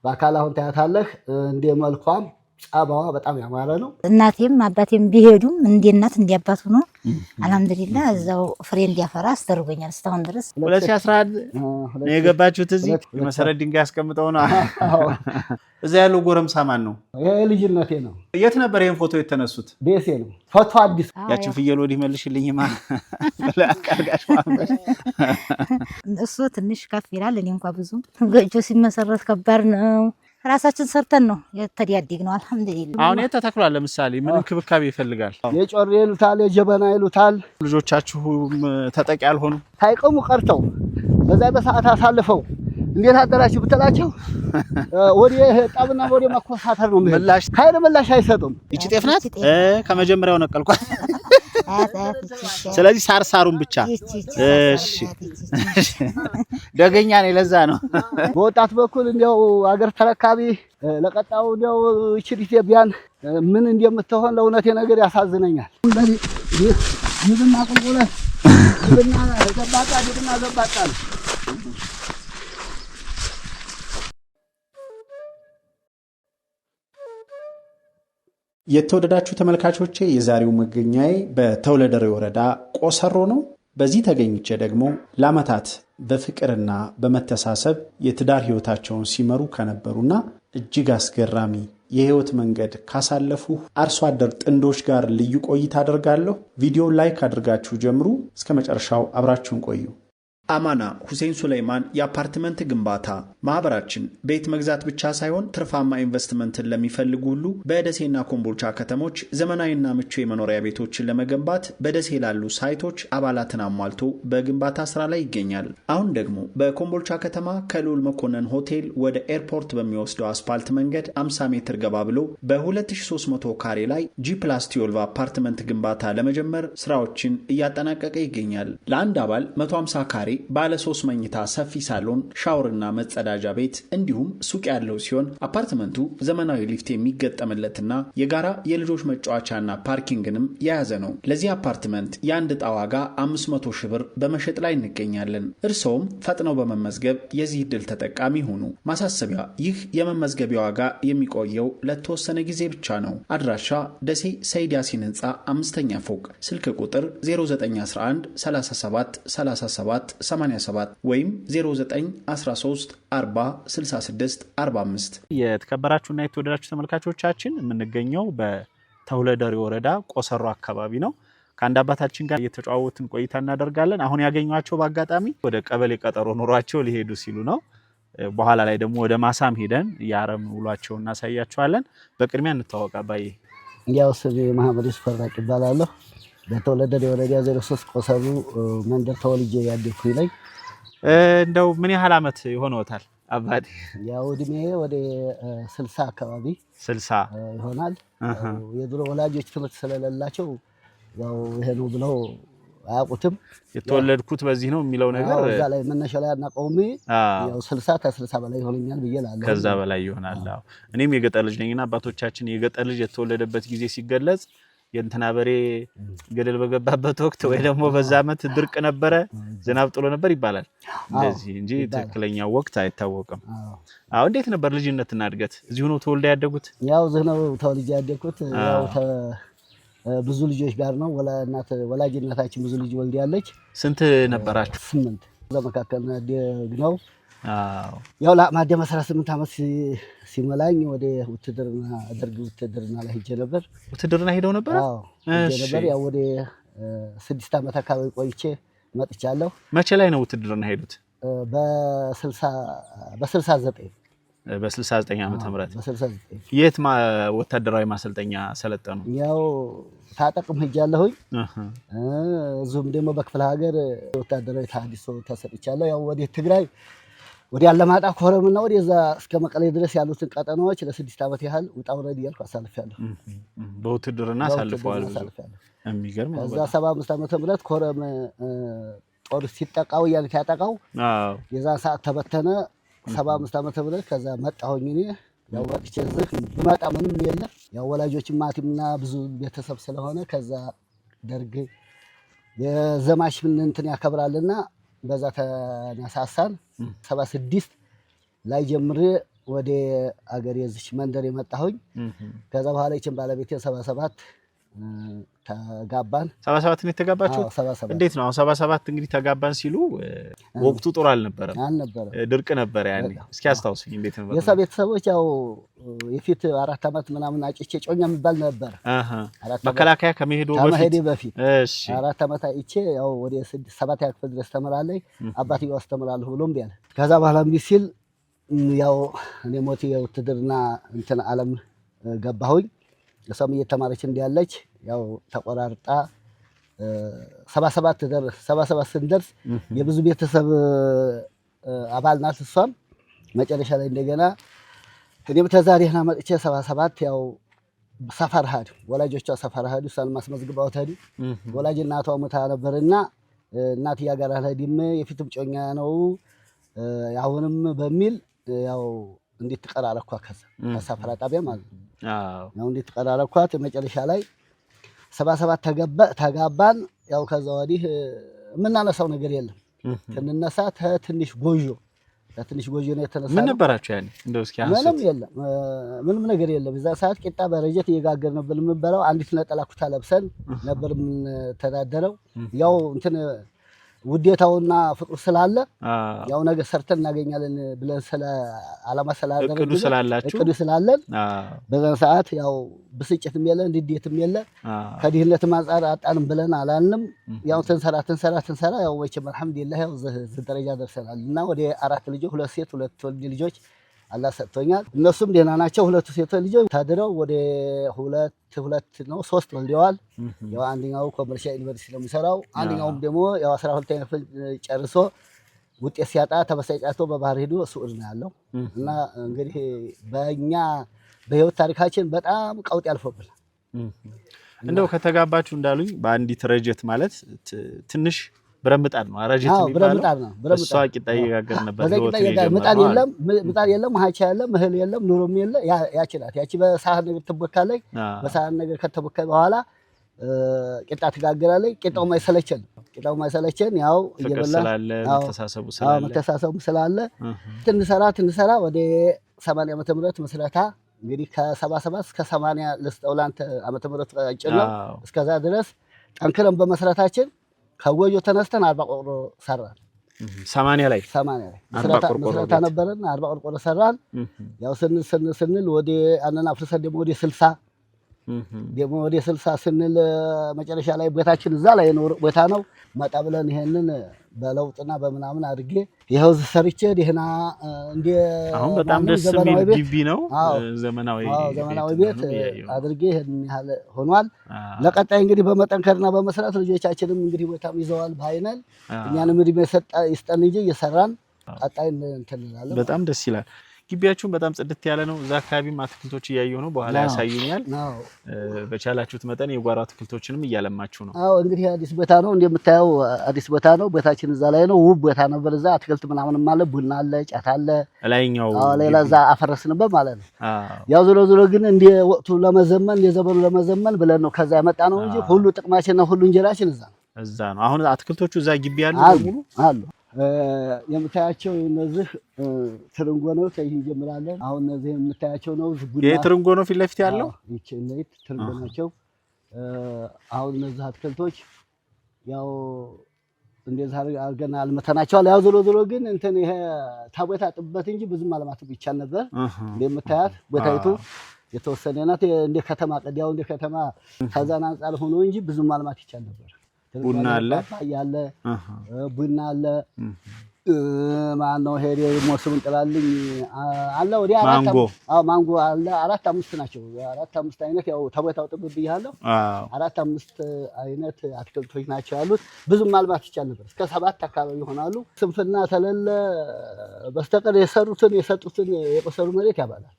በአካል አሁን ታያታለህ እንደ መልኳም ጸባዋ በጣም ያማረ ነው። እናቴም አባቴም ቢሄዱም እንደ እናት እንደ አባቱ ነው። አልሐምዱሊላህ እዛው ፍሬ እንዲያፈራ አስደርጎኛል እስካሁን ድረስ። 2011 ነው የገባችሁት እዚህ የመሰረት ድንጋይ አስቀምጠው ነው። እዛ ያለው ጎረምሳ ማን ነው? ይሄ ልጅነቴ ነው። የት ነበር ይሄን ፎቶ የተነሱት? ቤቴ ነው። ፎቶ አዲስ ያቺን ፍየል ወዲህ መልሽልኝማ ለአቃርጋሽ ማለት እሱ ትንሽ ከፍ ይላል። እኔ እንኳን ብዙ ጎጆ ሲመሰረት ከባድ ነው። ራሳችን ሰርተን ነው የተዲያዲግ ነው። አልሐምዱሊላህ አሁን የተተክሏል። ለምሳሌ ምን እንክብካቤ ይፈልጋል? የጮሬ ይሉታል፣ የጀበና ይሉታል። ልጆቻችሁም ተጠቂ ያልሆኑ ሳይቆሙ ቀርተው በዛ በሰዓት አሳልፈው እንዴት አደራችሁ ብትላቸው ወዲ ጣብና ወዲ ማኮሳተር ነው ምላሽ ካይረ ምላሽ አይሰጡም። ይቺ ጤፍ ናት ከመጀመሪያው ነቀልኳት። ስለዚህ ሳርሳሩን ብቻ እሺ ደገኛ ነኝ። ለዛ ነው በወጣት በኩል እንዲያው አገር ተረካቢ ለቀጣው እንዲያው እቺ ቢያን ምን እንደምትሆን ለእውነቴ ነገር ያሳዝነኛል። ይብና ቁልቁለ ይብና ዘባጣ የተወደዳችሁ ተመልካቾቼ የዛሬው መገኛዬ በተውለደሬ ወረዳ ቆሰሮ ነው። በዚህ ተገኝቼ ደግሞ ለዓመታት በፍቅርና በመተሳሰብ የትዳር ህይወታቸውን ሲመሩ ከነበሩና እጅግ አስገራሚ የህይወት መንገድ ካሳለፉ አርሶ አደር ጥንዶች ጋር ልዩ ቆይታ አደርጋለሁ። ቪዲዮውን ላይክ አድርጋችሁ ጀምሩ። እስከ መጨረሻው አብራችሁን ቆዩ። አማና ሁሴን ሱሌይማን የአፓርትመንት ግንባታ ማህበራችን ቤት መግዛት ብቻ ሳይሆን ትርፋማ ኢንቨስትመንትን ለሚፈልጉ ሁሉ በደሴና ኮምቦልቻ ከተሞች ዘመናዊና ምቹ የመኖሪያ ቤቶችን ለመገንባት በደሴ ላሉ ሳይቶች አባላትን አሟልቶ በግንባታ ስራ ላይ ይገኛል። አሁን ደግሞ በኮምቦልቻ ከተማ ከልዑል መኮንን ሆቴል ወደ ኤርፖርት በሚወስደው አስፓልት መንገድ 50 ሜትር ገባ ብሎ በ2300 ካሬ ላይ G+12 አፓርትመንት ግንባታ ለመጀመር ስራዎችን እያጠናቀቀ ይገኛል። ለአንድ አባል 150 ካሬ ባለ 3 መኝታ ሰፊ ሳሎን ሻወርና መጸዳጃ ቤት እንዲሁም ሱቅ ያለው ሲሆን አፓርትመንቱ ዘመናዊ ሊፍት የሚገጠምለትና የጋራ የልጆች መጫወቻና ፓርኪንግንም የያዘ ነው። ለዚህ አፓርትመንት የአንድ ዕጣ ዋጋ 500 ሺህ ብር በመሸጥ ላይ እንገኛለን። እርስዎም ፈጥነው በመመዝገብ የዚህ ዕድል ተጠቃሚ ሆኑ። ማሳሰቢያ፣ ይህ የመመዝገቢያ ዋጋ የሚቆየው ለተወሰነ ጊዜ ብቻ ነው። አድራሻ ደሴ ሰይድ ያሲን ህንፃ 5ኛ ፎቅ፣ ስልክ ቁጥር 0911 37 37 87 ወይም 0913 40 66 45። የተከበራችሁና የተወደዳችሁ ተመልካቾቻችን የምንገኘው በተውለደሬ ወረዳ ቆሰሮ አካባቢ ነው። ከአንድ አባታችን ጋር እየተጫወትን ቆይታ እናደርጋለን። አሁን ያገኟቸው በአጋጣሚ ወደ ቀበሌ ቀጠሮ ኖሯቸው ሊሄዱ ሲሉ ነው። በኋላ ላይ ደግሞ ወደ ማሳም ሄደን ያረም ውሏቸውን እናሳያቸዋለን። በቅድሚያ እንተዋወቅ አባዬ። ያው ስሜ መሐመድ ይስፈራቅ ይባላል። በተውለደሬ ወረዳ 03 ቆሰሩ መንደር ተወልጄ ያደኩኝ ላይ እንደው ምን ያህል አመት ይሆነዎታል አባቴ? ያው እድሜ ወደ 60 አካባቢ 60 ይሆናል። የድሮ ወላጆች ትምህርት ስለሌላቸው ያው ይሄ ነው ብለው አያውቁትም። የተወለድኩት በዚህ ነው የሚለው ነገር እዛ ላይ መነሻ ላይ አናቀውም። ያው 60 ከ60 በላይ ይሆነኛል ብዬላለሁ። ከዛ በላይ ይሆናል። እኔም የገጠር ልጅ ነኝና አባቶቻችን የገጠር ልጅ የተወለደበት ጊዜ ሲገለጽ የእንትና በሬ ገደል በገባበት ወቅት ወይ ደግሞ በዛ አመት ድርቅ ነበረ ዝናብ ጥሎ ነበር ይባላል እንደዚህ እንጂ ትክክለኛው ወቅት አይታወቅም። እንዴት ነበር ልጅነትና እድገት? እዚሁ ነው ተወልደ ያደጉት? ያው እዚሁ ነው ተወልጄ ያደኩት። ያው ብዙ ልጆች ጋር ነው። ወላጅ እናታችን ብዙ ልጅ ወልዳለች። ስንት ነበራችሁ? 8። ለመካከል ነው። ያው ለማደ 18 አመት ሲመላኝ ወደ ውትድርና ላይ ሄጄ ነበር። ውትድርና ሄደው ነበር? እሺ። ያው ወደ 6 አመት አካባቢ ቆይቼ መጥቻለሁ። መቼ ላይ ነው ውትድርና ሄዱት? በ69 ዓመተ ምህረት። በ69 የት ወታደራዊ ማሰልጠኛ ሰለጠኑ? ያው ታጠቅም ሄጃለሁኝ። እዚሁም ደግሞ በክፍለ ሀገር ወታደራዊ ተሃድሶ ተሰጥቻለሁ። ያው ወደ ትግራይ ወደ አለማጣ ኮረምና ወደዛ እስከ መቀሌ ድረስ ያሉትን ቀጠናዎች ለ6 አመት ያህል ውጣ ውረድ እያልኩ አሳልፌያለሁ። በውትድርና አሳልፈዋል። የሚገርም ነው። ከዛ 75 ዓመተ ምህረት ኮረም ጦር ሲጠቃው ያልክ ያጠቃው የዛን ሰዓት ተበተነ። 75 ዓመተ ምህረት ከዛ መጣሁኝ እኔ። ያው ወጥቼ ዝክ ብመጣ ምንም የለም። ያው ወላጆችም ማቲምና ብዙ ቤተሰብ ስለሆነ ከዛ ደርግ የዘማች እንትን ያከብራልና በዛ ተነሳሳን። 76 ላይ ጀምሬ ወደ አገሬ እዚች መንደር የመጣሁኝ። ከዛ በኋላ ይችን ባለቤቴ 77 ተጋባን። 77 ነው የተጋባችሁት? እንዴት ነው? 77 እንግዲህ ተጋባን ሲሉ ወቅቱ ጥሩ አልነበረም። ድርቅ ነበር ያኔ። እስኪ አስታውሱኝ እንዴት ነበር? የሰው ቤተሰቦች ያው የፊት 4 አመት ምናምን አጭቼ ጮኛ የሚባል ነበር። መከላከያ ከመሄዱ በፊት 4 አመት አይቼ ያው ወደ 7 ክፍል ድረስ ተመራለች። አባትየው አስተምራለሁ ብሎ እምቢ አለ። ከዛ በኋላ እምቢ ሲል ያው እኔ ሞት የውትድርና እንትን ዓለም ገባሁኝ። እሷም እየተማረች እንዲያለች ያው ተቆራርጣ 77 ስንደርስ የብዙ ቤተሰብ አባል ናት እሷም። መጨረሻ ላይ እንደገና እኔም ተዛሬና መጥቼ 77 ያው ሰፈር ሄዱ። ወላጆቿ ሰፈር ሄዱ። እሷን ማስመዝግባው ሄዱ። ወላጅ እናቷ ሞታ ነበርና እናትያ ጋር አልሄድም የፊትም ጮኛ ነው አሁንም በሚል ያው እንዴት ተቀራረኳ ከሰፈራ ጣቢያ ማለት ነው። ያው እንዴት ተቀራረኳት። መጨረሻ ላይ 77 ተጋባን። ያው ከዛ ወዲህ የምናነሳው ነገር የለም። ትንነሳ ትንሽ ጎጆ ነው የተነሳ። ምን ነበራችሁ ያኔ? እንደው እስኪ አሁን ምንም የለም፣ ምንም ነገር የለም። እዛ ሰዓት ቂጣ በረጀት እየጋገር ነበር የምንበላው። አንዲት ነጠላ ኩታ ለብሰን ነበር የምንተዳደረው። ያው እንትን ውዴታውና ፍቅሩ ስላለ ያው ነገር ሰርተን እናገኛለን ብለን ስለ አላማ እቅዱ ስላለን በዛን ሰዓት ያው ብስጭትም የለ እንዴትም የለ ከዲህነት አንፃር አጣንም ብለን አላልንም። ያው ተንሰራ ያው ወይቼ አልሐምዱሊላህ ያው እዚህ ደረጃ ደርሰናል። እና ወደ 4 ልጆች 2 ሴት 2 ወንድ ልጆች አላህ ሰጥቶኛል። እነሱም ደህና ናቸው። 2 ሴት ልጆች ታድረው ወደ 2 ነው 3 ወልደዋል። ያው አንደኛው ኮመርሻል ዩኒቨርሲቲ ነው የሚሰራው። አንደኛውም ደግሞ ያው 12ኛ ክፍል ጨርሶ ውጤት ሲያጣ ተበሳጫቶ በባህር ሄዶ ሱዑድ ነው ያለው። እና እንግዲህ በእኛ በህይወት ታሪካችን በጣም ቀውጥ ያልፎብናል። እንደው ከተጋባችሁ እንዳሉኝ በአንዲት ረጀት ማለት ትንሽ ብረምጣድ ነው ረጀት የሚባለው። እሷ ቂጣ እየጋገር ነበር። ምጣድ የለም ማሃቻ የለም እህል የለም ኑሮም የለ። ያቺ ናት። ያቺ በሳህን ነገር ትቦካለች። በሳህን ነገር ከተቦካ በኋላ ቂጣ ትጋገራለች። ቂጣው ማይሰለቸን ያው እየበላን መተሳሰቡ ስላለ ትንሰራ ወደ 80 ዓመተ ምህረት መስረታ እንግዲህ ከ77 እስከ 80 ለስጠውላንተ ዓመተ ምህረት አጭነው እስከዛ ድረስ ጠንክረን በመስራታችን ከጎጆ ተነስተን 40 ቆርቆሮ ሰራን። 80 ላይ መስራታ ነበረን 40 ቆርቆሮ ሰራን። ያው ስንል ወደ አነና ፍርሰን ደግሞ ወደ 60 ስንል መጨረሻ ላይ ቤታችን እዛ ላይ ነው ቦታ ነው። መጣ ብለን ይሄንን በለውጥና በምናምን አድርጌ ይሄው ሰርቼ ደህና እንደ አሁን በጣም ደስ የሚል ግቢ ነው። ዘመናዊ ቤት አድርጌ ይሄን ያህል ሆኗል። ለቀጣይ እንግዲህ በመጠንከርና በመስራት ልጆቻችንም እንግዲህ ቦታም ይዘዋል ባይነን እኛንም እድሜ ይስጠን እንጂ እየሰራን ቀጣይ እንትን እንላለን። በጣም ደስ ይላል። ግቢያችሁን በጣም ጽድት ያለ ነው። እዛ አካባቢም አትክልቶች እያየሁ ነው፣ በኋላ ያሳዩኛል። በቻላችሁት መጠን የጓሮ አትክልቶችንም እያለማችሁ ነው። አዎ እንግዲህ አዲስ ቦታ ነው እንደምታየው፣ አዲስ ቦታ ነው። ቦታችን እዛ ላይ ነው። ውብ ቦታ ነበር። እዛ አትክልት ምናምንም አለ፣ ቡና አለ፣ ጫት አለ። ላይኛው ሌላ እዛ አፈረስንበት ማለት ነው። ያው ዞሮ ግን እንደ ወቅቱ ለመዘመን እንደ ዘመኑ ለመዘመን ብለን ነው ከዛ ያመጣ ነው እንጂ ሁሉ ጥቅማችንና ሁሉ እንጀራችን እዛ ነው። አሁን አትክልቶቹ እዛ ግቢ ያሉ በሙሉ አሉ። የምታያቸው እነዚህ ትርንጎ ነው። ከዚህ እንጀምራለን። አሁን እነዚህ የምታያቸው ነው ቡና። ይሄ ትርንጎ ነው ፊት ለፊት ያለው። እቺ እነዚህ ትርንጎ ናቸው። አሁን እነዚህ አትክልቶች ያው እንደዛ አድርገን አልመተናቸዋል። ያው ዞሮ ግን እንትን ይሄ ታቦታ ጥበት እንጂ ብዙም አለማት ይቻል ነበር። እንደምታያት ቦታይቱ የተወሰነ ናት። እንደ ከተማ ቀዲያው እንደ ከተማ ከዛን አንጻር ሆኖ እንጂ ብዙም አለማት ይቻል ነበር። ቡና አለ ቡና አለ። ማነው ሄደ ሞስቡን ጥላልኝ አለ። ወዲያ ማንጎ አለ። 4-5 ናቸው። 4-5 አይነት ያው ተቦታው ጥብብ ይያለው 4-5 አይነት አትክልቶች ናቸው ያሉት። ብዙም ማልማት ይቻል ነበር። እስከ 7 አካባቢ ይሆናሉ። ስንፍና ተለለ በስተቀር የሰጡትን የቆሰሩ መሬት ያባላል።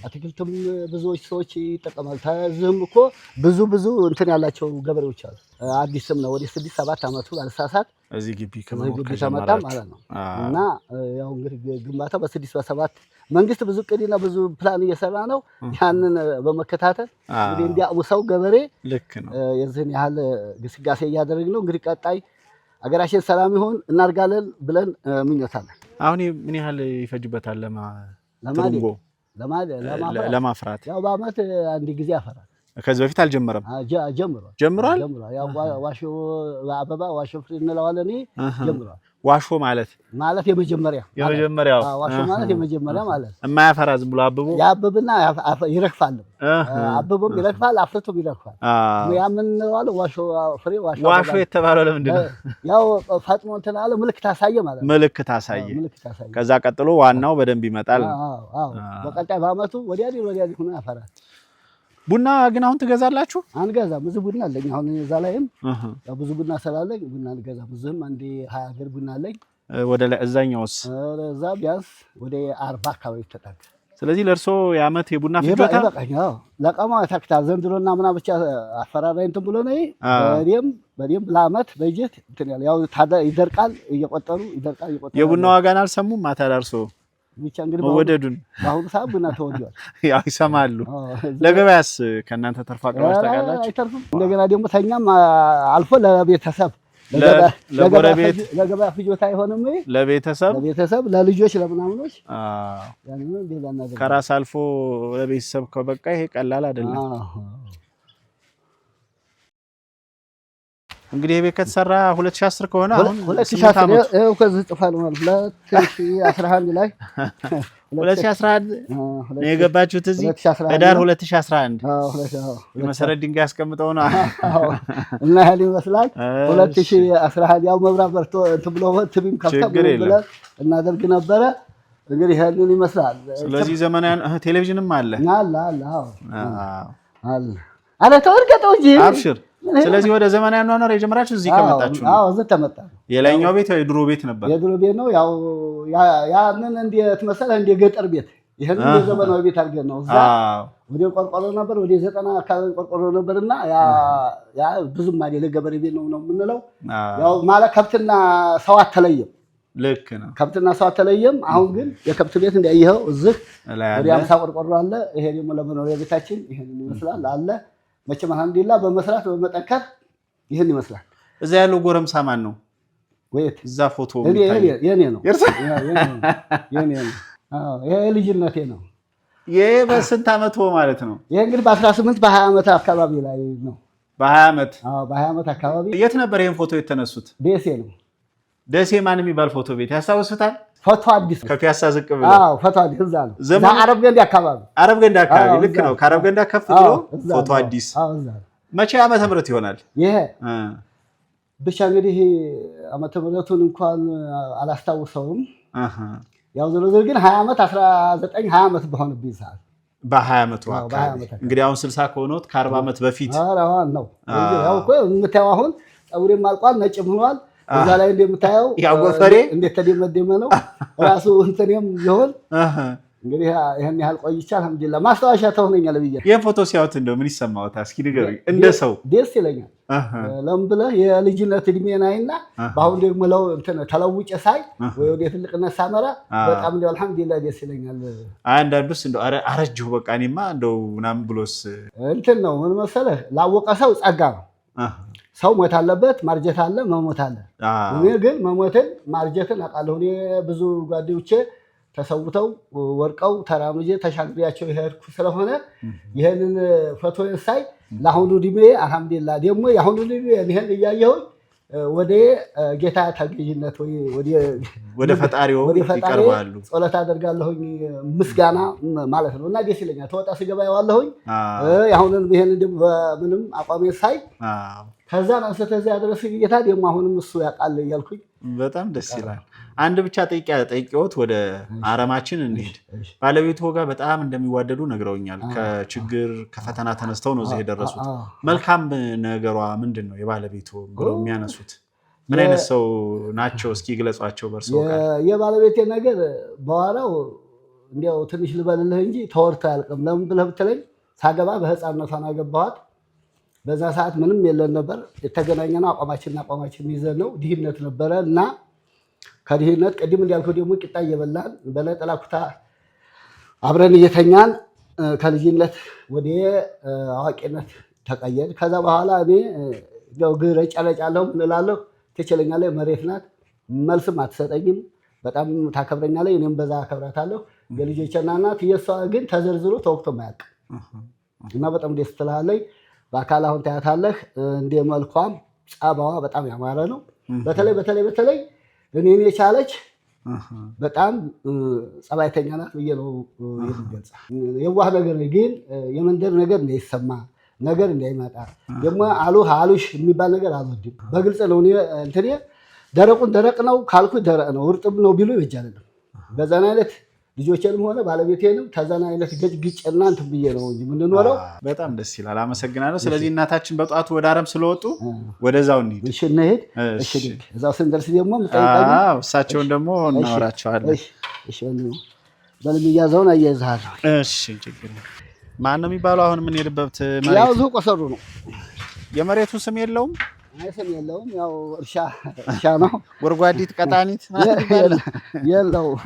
አትክልትም ብዙዎች ሰዎች ይጠቀማሉ። ተዝህም እኮ ብዙ እንትን ያላቸው ገበሬዎች አሉ። አዲስም ነው ወደ 6-7 አመቱ ባልሳሳት እዚህ ግቢ ከመጣ ማለት ነው። እና ያው እንግዲህ ግንባታ በ6-7 መንግስት ብዙ ቅድና ብዙ ፕላን እየሰራ ነው። ያንን በመከታተል እንግዲህ እንዲያውሰው ገበሬ ልክ ነው የዚህን ያህል ግስጋሴ እያደረግን ነው። እንግዲህ ቀጣይ አገራችን ሰላም ይሁን እናርጋለን ብለን ምኞታለን። አሁን ምን ያህል ይፈጅበታል ትርንጎ ለማፍራት ያው በአመት አንድ ጊዜ ያፈራል። ከዚህ በፊት አልጀመረም? ጀምሯል። ያው ዋሾ አበባ ዋሾ ፍሬ እንለዋለን። ጀምሯል። ዋሾ ማለት የመጀመሪያው ዋሾ ማለት የመጀመሪያ ማለት የማያፈራ ዝም ብሎ አብቦ ያብብና ይረግፋል። አብቦም ይረግፋል፣ አፍርቶም ይረግፋል። ያምን እንለዋለን ዋሾ ፍሬ ዋሾ የተባለው ለምንድን ነው? ያው ፈጥኖ እንትን አለ ምልክት አሳየ ማለት ነው። ምልክት አሳየ። ከዛ ቀጥሎ ዋናው በደንብ ይመጣል። በቀጣይ በአመቱ ወዲያ ሆኖ ያፈራል። ቡና ግን አሁን ትገዛላችሁ? አንገዛም። ብዙ ቡና አለኝ። አሁን እዛ ላይም ያው ብዙ ቡና ስላለኝ ቡና አንገዛም። ብዙም አንዴ 20 ሀገር ቡና አለኝ። ወደ ላይ እዛኛውስ? እዛ ቢያንስ ወደ 40 አካባቢ ተጠጋ። ስለዚህ ለርሶ የአመት የቡና ፍጆታ ይበቃኛል። ለቀማው ታክታል ዘንድሮና ምና ብቻ አፈራራይ እንትን ብሎ ነው። በደም ለአመት በጀት እንትን ያው ይደርቃል እየቆጠሩ ይደርቃል። የቡና ዋጋን አልሰሙም? ማታ ለርሶ ብቻ እንግዲህ ወደዱን በአሁኑ ሰዓት ቡና ተወዷል። ያው ይሰማሉ። ለገበያስ ከእናንተ ተርፋ አቅርባችሁ ታውቃላችሁ? አይተርፍም። እንደገና ደግሞ ተኛም አልፎ ለቤተሰብ ለጎረቤት ለገበያ ፍጆታ አይሆንም። ለቤተሰብ ለልጆች ለምናምኖች ከራስ አልፎ ለቤተሰብ ከበቃ ይሄ ቀላል አይደለም። እንግዲህ የቤት ከተሰራ 2010 ከሆነ አሁን 2010 ነው ከዚህ ጽፋል ማለት 2011 ላይ 2011 ነው የገባችሁት እዚህ ህዳር 2011 የመሰረት ድንጋይ አስቀምጠው ነው እና ያህል ይመስላል 2011 ያው መብራት በርቶ እንትን ብሎ ትቢም ከፍተው ብለን እናደርግ ነበረ። እንግዲህ ያህልን ይመስላል። ስለዚህ ዘመናዊ ቴሌቪዥንም አለ አለ ተወርቀው እንጂ አብሽር። ስለዚህ ወደ ዘመናዊ አኗኗር የጀመራችሁ እዚህ ከመጣችሁ ነው? እዚህ ተመጣ። የላይኛው ቤት የድሮ ቤት ነበር? የድሮ ቤት ነው። ያው ያንን እንዴት መሰለህ እንደ ገጠር ቤት ይሄን የዘመናዊ ቤት አድርገን ነው። እዛ ወደ ቆርቆሮ ነበር፣ ወደ 90 አካባቢ ቆርቆሮ ነበርና ያ ብዙም አይደለ ገበሬ ቤት ነው የምንለው። ያው ማለት ከብትና ሰው አተለየም። ልክ ነው። ከብትና ሰው አተለየም። አሁን ግን የከብት ቤት እንዳየኸው እዚህ ወደ 50 ቆርቆሮ አለ። ይሄ ደግሞ ለመኖሪያ ቤታችን ይሄን ይመስላል አለ። መቼም አልሐምዱሊላህ በመስራት በመጠንከር ይሄን ይመስላል። እዛ ያለው ጎረምሳ ማን ነው? ወይት እዛ ፎቶ የኔ ነው። ይሄ ልጅነቴ ነው። ይሄ በስንት አመት ማለት ነው? ይሄ እንግዲህ በ18 በ20 አመት አካባቢ ላይ ነው። በ20 አመት? አዎ በ20 አመት አካባቢ። የት ነበር ይሄን ፎቶ የተነሱት? ደሴ ነው። ደሴ ማን የሚባል ፎቶ ቤት ያስታውሱታል? ፎቶ አዲስ ከፒያሳ ዝቅ ብሎ። አዎ ፎቶ አዲስ እዛ ነው። አረብ ገንዳ አካባቢ ልክ ነው። ከአረብ ገንዳ ከፍ ብሎ ፎቶ አዲስ። አዎ እዛ መቼ ዓመተ ምህረት ይሆናል ይሄ? ብቻ እንግዲህ ዓመተ ምህረቱን እንኳን አላስታውሰውም። ያው ዞሮ ግን 20 ዓመት 19 20 ዓመት በሆነብኝ ሰዓት በ20 ዓመቱ አካባቢ እንግዲህ አሁን 60 ከሆነው ከ40 ዓመት በፊት ነው። ያው እኮ የምታየው አሁን ፀጉሬም አልቋል፣ ነጭም ሆኗል። እዛ ላይ እንደምታየው ያው ጎፈሬ እንዴት ተደመደመ ነው ራሱ እንትኔም ይሁን እንግዲህ ይሄን ያህል ቆይቻ አልሐምዱሊላህ ማስታወሻ ተሆነኛል ብዬ። ይሄን ፎቶ ሲያዩት እንደው ምን ይሰማዎታል? እስኪ ንገሩኝ። እንደ ሰው ደስ ይለኛል። ለምን ብለህ የልጅነት እድሜን አይና በአሁን ደግሞ ለው እንትን ተለውጬ ሳይ ወይ ወደ ትልቅነት ሳመራ በጣም እንደው አልሐምዱሊላህ ደስ ይለኛል። አንዳንዱስ እንደው አረጅሁ በቃ እኔማ እንደው ምናምን ብሎስ እንትን ነው ምን መሰለህ ላወቀ ሰው ጸጋ ነው። ሰው ሞት አለበት፣ ማርጀት አለ፣ መሞት አለ። እኔ ግን መሞትን ማርጀትን አውቃለሁ። እኔ ብዙ ጓደኞቼ ተሰውተው ወርቀው ተራምጄ ተሻግሬያቸው ይሄድኩ ስለሆነ ይሄንን ፎቶን ሳይ ለአሁኑ እድሜ አልሐምዱሊላህ ደግሞ የአሁኑ እድሜ ይሄን እያየሁኝ ወደ ጌታ ተገዥነት ወደ ፈጣሪው ይቀርባሉ። ጸሎት አደርጋለሁኝ ምስጋና ማለት ነው። እና ደስ ይለኛል። ተወጣ ስገባ ያዋለሁኝ አሁንም ይሄን ምንም አቋሜ ሳይ ከዛ ነው ስለዚህ አድረስ ጌታ ደግሞ አሁንም እሱ ያውቃል እያልኩኝ በጣም ደስ ይላል። አንድ ብቻ ጠይቄዎት ወደ አረማችን እንሂድ። ባለቤቱ ጋር በጣም እንደሚዋደዱ ነግረውኛል። ከችግር ከፈተና ተነስተው ነው እዚህ የደረሱት። መልካም ነገሯ ምንድን ነው የባለቤቱ ብለው የሚያነሱት? ምን አይነት ሰው ናቸው? እስኪ ግለጿቸው በእርሶ ጋር። የባለቤቴ ነገር በኋላው እንዲያው ትንሽ ልበልልህ እንጂ ተወርቶ አያልቅም። ለምን ብለህ ብትለኝ ሳገባ በህፃንነቷ አገባኋት። በዛ ሰዓት ምንም የለን ነበር። የተገናኘነው አቋማችን ይዘን ነው። ድህነት ነበረ እና ከድህነት ቅድም እንዳልኩህ ደግሞ ቂጣ እየበላን በነጠላ ኩታ አብረን እየተኛን ከልጅነት ወደ አዋቂነት ተቀየርን። ከዛ በኋላ እኔ ያው ግረጫለጫለሁ እንላለሁ፣ ትችለኛለህ፣ መሬት ናት፣ መልስም አትሰጠኝም፣ በጣም ታከብረኛለህ፣ እኔም በዛ አከብራታለሁ። የልጆቼና እናት የሷ ግን ተዘርዝሮ ተወቅቶ ማያውቅ እና በጣም ደስ ትላለች። በአካል አሁን ታያታለህ። እንደ መልኳም ጸባዋ በጣም ያማረ ነው። በተለይ እኔን የቻለች በጣም ጸባይተኛ ናት ብዬ ነው የምገልጻ። የዋህ ነገር ግን የመንደር ነገር እንዳይሰማ ነገር እንዳይመጣ ደግሞ አሉሽ የሚባል ነገር አልወድም። በግልጽ ነው እንትኔ ደረቁን ደረቅ ነው ካልኩ ደረቅ ነው፣ እርጥብ ነው ቢሉ ይበጃል። በዛን አይነት ልጆቼንም ሆነ ባለቤቴንም ተዛና አይነት ግጭና እንትን ብዬ ነው እንጂ የምንኖረው። በጣም ደስ ይላል። አመሰግናለሁ። ስለዚህ እናታችን በጧቱ ወደ አረም ስለወጡ ወደዛው እንሂድ። እሺ እንሂድ። እሺ እዛው ስንደርስ ደግሞ እንጠይቃለን። እሳቸውን ደግሞ እናወራቸዋለን። እሺ በልም እያዘውን አያይዝሃለሁ። እሺ ችግር ማን ነው የሚባለው? አሁን የምንሄድበት መሬት ያው እዚሁ ቆሰሩ ነው። የመሬቱ ስም የለውም? ስም የለውም። ያው እርሻ ነው። ጎርጓዲት ቀጣኒት የለውም።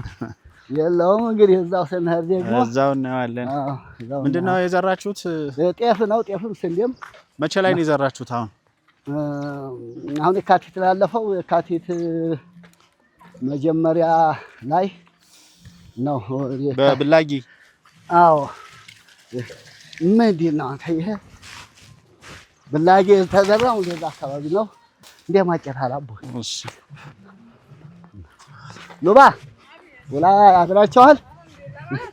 እንግዲህ እዛው ስንሄድ ደግሞ እዛው እናያለን። ምንድነው የዘራችሁት? ጤፍ ነው። ጤፍም ስንዴም። መቼ ላይ ነው የዘራችሁት? አሁን የካቲት ላለፈው የካቲት መጀመሪያ ላይ ነው በብላጊ። አዎ ምንድን ነው ይሄ ብላጊ ተዘራው እንደዛ አካባቢ ነው። እንደማጨት አላቦ እሺ ሉባ ወላ አድራቸዋል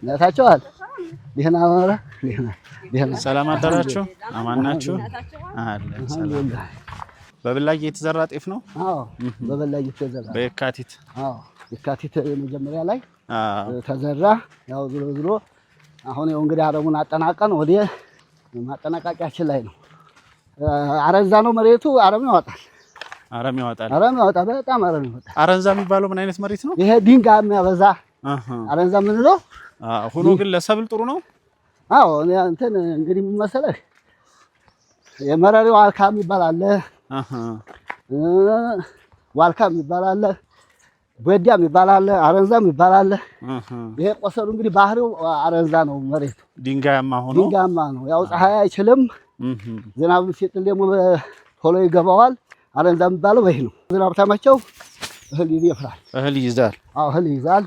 ነታቸዋል። ደህና ወራ ደህና ሰላም አደራችሁ? አማን ናችሁ? አለ ሰላም። በብላጊ የተዘራ ጤፍ ነው? አዎ በብላጊ የተዘራ በየካቲት። አዎ የካቲት መጀመሪያ ላይ ተዘራ። ያው ዝሮ አሁን ያው እንግዲህ አረሙን አጠናቀን ወደ ማጠናቀቂያችን ላይ ነው። አረንዛ ነው መሬቱ። አረም ያወጣል። በጣም አረም ያወጣል። አረንዛ የሚባለው ምን አይነት መሬት ነው? ይሄ ድንጋይ የሚያበዛ አረንዛ የምንለው ሆኖ ግን ለሰብል ጥሩ ነው። አዎ እንትን እንግዲህ ምን መሰለህ የመረሪው ዋልካ የሚባል አለ። ዋልካ የሚባል አለ፣ ጎዳ የሚባል አለ፣ አረንዛ የሚባል አለ። ይሄ ቆሰሉ እንግዲህ ባህሪው አረንዛ ነው። መሬቱ ድንጋያማ ነው። ያው ፀሐይ አይችልም። ዝናብ ሲጥል ደግሞ ቶሎ ይገባዋል። አረንዛ የሚባለው ይሄ ነው። ዝናብ ተመቸው እህል ይፈራል፣ እህል ይይዛል። አዎ እህል ይይዛል።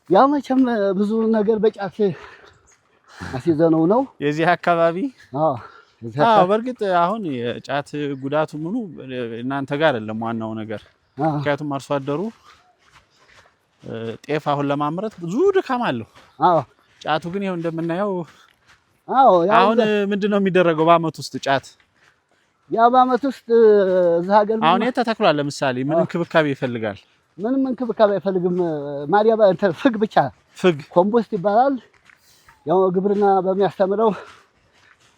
ያው መቼም ብዙ ነገር በጫት አሲዘነው ነው የዚህ አካባቢ። አዎ በርግጥ አሁን የጫት ጉዳቱ ምኑ እናንተ ጋር አይደለም ዋናው ነገር። ምክንያቱም አርሶ አደሩ ጤፍ አሁን ለማምረት ብዙ ድካም አለው። አዎ ጫቱ ግን ይሄው እንደምናየው አሁን ምንድነው የሚደረገው በአመት ውስጥ ጫት? ያው በአመት ውስጥ እዛ ሀገር አሁን ተተክሏል። ለምሳሌ ምን እንክብካቤ ይፈልጋል? ምንም እንክብካቤ አይፈልግም። ማዲያባ እንትን ፍግ ብቻ ኮምፖስት ይባላል። ያው ግብርና በሚያስተምረው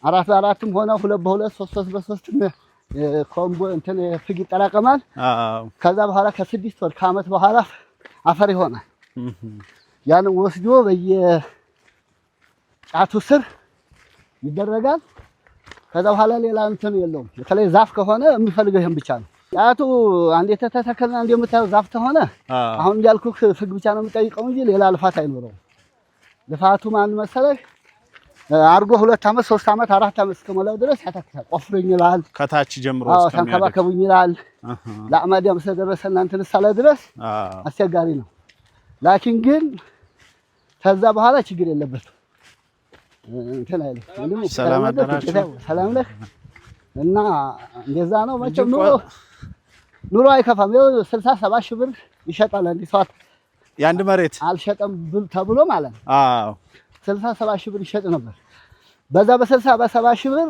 4 በ4ም ሆነ 2 በ2 3 በ3 ኮምቦ እንትን ፍግ ይጠራቀማል። ከዛ በኋላ ከ6 ወር ከአመት በኋላ አፈር ይሆናል። ያን ወስዶ በየጫቱ ስር ይደረጋል። ከዛ በኋላ ሌላ እንትን የለውም። በተለይ ዛፍ ከሆነ የሚፈልገው ይሄን ብቻ ነው። ጫቱ አንዴ ተተከለና እንደምታየው ዛፍ ከሆነ አሁን እንዳልኩህ ፍግ ብቻ ነው የሚጠይቀው እንጂ ሌላ ልፋት አይኖረውም። ልፋቱ ማን መሰለህ? አርጎ 2 አመት 3 አመት 4 አመት እስከሞላው ድረስ ያተክላል። ቆፍሩኝ ይላል ከታች ጀምሮ ተንከባከቡኝ ይላል። ለአማዲያም ስለደረሰና እንትን ሳለ ድረስ አስቸጋሪ ነው። ላኪን ግን ከዛ በኋላ ችግር የለበትም። እንትን አይደለም። ሰላም አደራችሁ? ሰላም ነህ? እና እንደዛ ነው መቼም ኑሮ አይከፋም። 60-70 ሺህ ብር ይሸጣል አንድ ሰዓት የአንድ መሬት አልሸጠም ተብሎ ማለት ነው። አዎ 60-70 ሺህ ብር ይሸጥ ነበር። በዛ በ60-70 ሺህ ብር